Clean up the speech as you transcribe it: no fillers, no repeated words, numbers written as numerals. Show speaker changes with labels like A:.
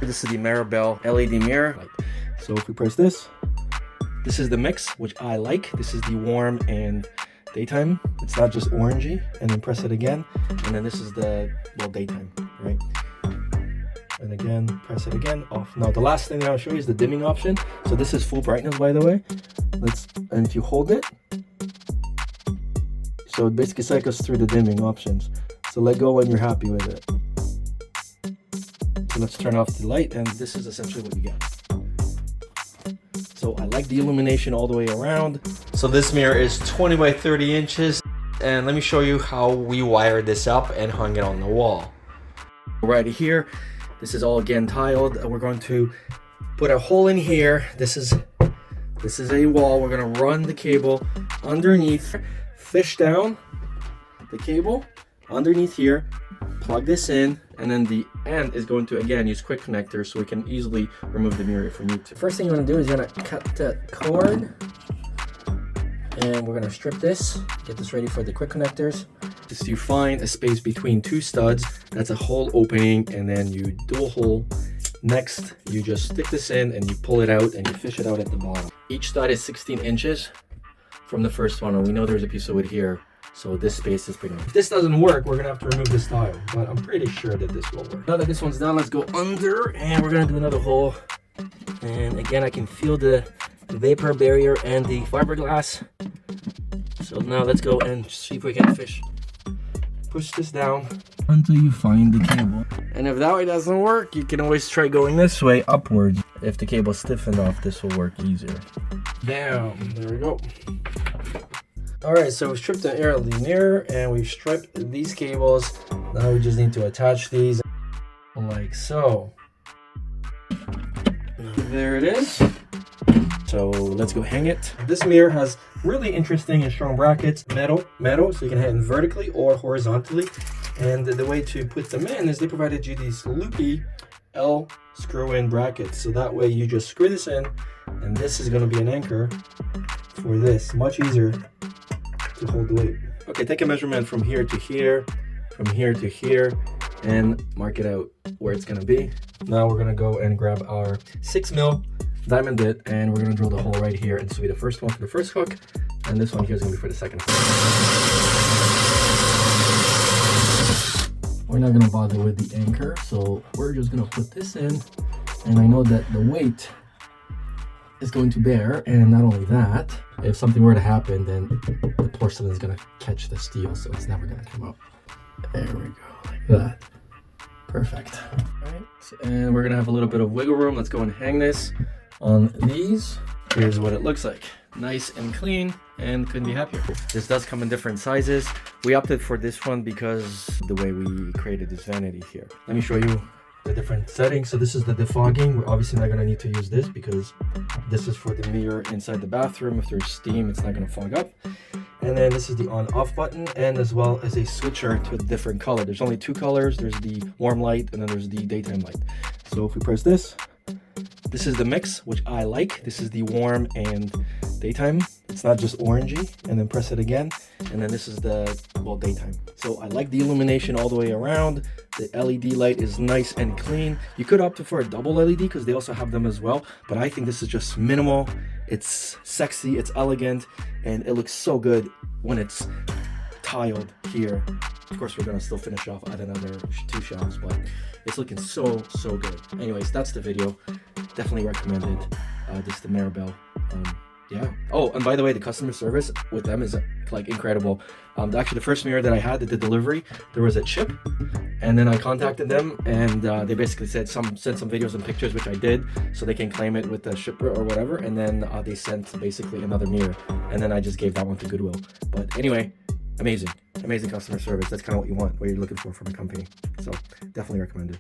A: This is the Maribel LED mirror. So if we press this is the mix, which I like. This is the warm and daytime. It's not just orangey. And then press it again. And then this is the, well, daytime, right? And again, press it again, off. Now the last thing I'll show you is the dimming option. So this is full brightness, by the way. And if you hold it, so it basically cycles through the dimming options. So let go when you're happy with it. So let's turn off the light, and this is essentially what you get. So I like the illumination all the way around. So this mirror is 20 by 30 inches. And let me show you how we wired this up and hung it on the wall. Right here, this is all again tiled. We're going to put a hole in here. This is a wall. We're gonna run the cable underneath, fish down the cable underneath here, plug this in, and then the end is going to, again, use quick connectors so we can easily remove the mirror if we need to. First thing you want to do is you're going to cut the cord, and we're going to strip this, get this ready for the quick connectors. Just you find a space between two studs, that's a hole opening, and then you do a hole. Next, you just stick this in and you pull it out and you fish it out at the bottom. Each stud is 16 inches from the first one, and we know there's a piece of wood here. So this space is big enough. If this doesn't work, we're gonna have to remove this tile, but I'm pretty sure that this will work. Now that this one's done, let's go under, and we're gonna do another hole. And again, I can feel the vapor barrier and the fiberglass. So now let's go and see if we can push this down until you find the cable. And if that way doesn't work, you can always try going this way upwards. If the cable's stiff enough, this will work easier. Bam, there we go. Alright, so we've stripped the LED mirror and we've stripped these cables. Now we just need to attach these like so. There it is. So let's go hang it. This mirror has really interesting and strong brackets, metal, so you can hang it vertically or horizontally. And the way to put them in is they provided you these loopy L screw-in brackets. So that way you just screw this in, and this is going to be an anchor for this. Much easier to hold the weight. Okay, take a measurement from here to here, from here to here, and mark it out where it's gonna be. Now we're gonna go and grab our 6mm diamond bit, and we're gonna drill the hole right here. And this will be the first one for the first hook, and this one here is gonna be for the second hook. We're not gonna bother with the anchor, so we're just gonna put this in, and I know that the weight is going to bear, and not only that, if something were to happen, then the porcelain is going to catch the steel, so it's never going to come up. There we go, like that. Perfect. All right, and we're going to have a little bit of wiggle room. Let's go and hang this on these. Here's what it looks like. Nice and clean, and couldn't be happier. This does come in different sizes. We opted for this one because the way we created this vanity here. Let me show you the different settings. So this is the defogging. We're obviously not going to need to use this because this is for the mirror inside the bathroom. If there's steam, it's not going to fog up. And then this is the on-off button, and as well as a switcher to a different color. There's only two colors. There's the warm light, and then there's the daytime light. So if we press this is the mix, which I like. This is the warm and daytime. It's not just orangey. And then press it again, and then this is the, well, daytime. So I like the illumination all the way around. The LED light is nice and clean. You could opt for a double LED because they also have them as well, but I think this is just minimal. It's sexy, it's elegant, and it looks so good when it's tiled here. Of course, we're gonna still finish off at another 2 shelves, but it's looking so good. Anyways, that's the video. Definitely recommended. This is the Maribel. Yeah. Oh, and by the way, the customer service with them is like incredible. Actually, the first mirror that I had that did delivery, there was a chip, and then I contacted them, and they basically said send some videos and pictures, which I did, so they can claim it with the shipper or whatever. And then they sent basically another mirror, and then I just gave that one to Goodwill. But anyway, amazing customer service. That's kind of what you want, what you're looking for from a company. So definitely recommended.